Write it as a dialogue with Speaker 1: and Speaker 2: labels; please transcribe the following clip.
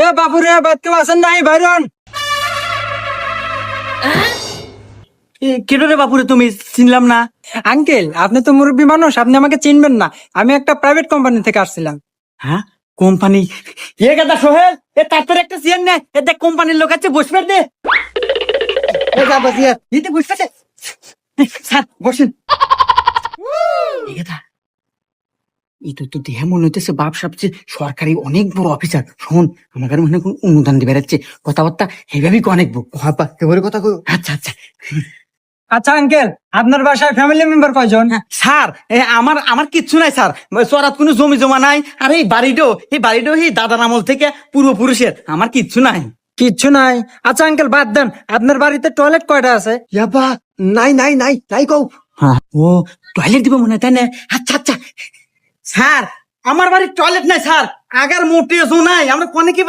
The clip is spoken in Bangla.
Speaker 1: এ বাপুরে বাদ কেউ আছেন নাই বাইরন?
Speaker 2: কেন রে বাপুরে, তুমি চিনলাম না।
Speaker 1: আঙ্কেল, আপনি তো মুরব্বী মানুষ, আপনি আমাকে চিনবেন না। আমি একটা প্রাইভেট কোম্পানি থেকে আসছিলাম।
Speaker 2: হ্যাঁ, কোম্পানি? এ গাদা সোহেল, এ তার তোর একটা চেয়ার নেই, এ দেখ কোম্পানির লোক আছে, বসবে দে।
Speaker 1: এ বাবা জিয়া, দিতে বুঝতেছে।
Speaker 2: স্যার বসেন। এ গাদা, এই তো দেহে মনে হইতেছে বাপ সবচেয়ে সরকারি অনেক বড় অফিসার। শোন, আমাকে মনে হয় কোন অনুদান দিয়ে বেড়াচ্ছে, কথাবার্তা এইভাবেই অনেক
Speaker 1: হাপা এবারে কথা কই।
Speaker 2: আচ্ছা আচ্ছা।
Speaker 1: আচ্ছা আঙ্কেল, আপনার বাসায় ফ্যামিলি মেম্বার কয়জন?
Speaker 2: স্যার, আমার আমার কিচ্ছু নাই স্যার, চরাত কোনো জমি জমা নাই। আর এই বাড়িটাও এই দাদার আমল থেকে পূর্বপুরুষের, আমার কিচ্ছু নাই।
Speaker 1: কিচ্ছু নাই? আচ্ছা আঙ্কেল, বাদ দেন। আপনার বাড়িতে টয়লেট কয়টা আছে?
Speaker 3: ইয়াবা, নাই নাই নাই নাই কও।
Speaker 2: ও, টয়লেট দিব মনে হয়, তাই না? আচ্ছা আচ্ছা। স্যার, আমার বাড়ির টয়লেট নাই স্যার, আগার মোটেও নাই, আমরা কোনে কি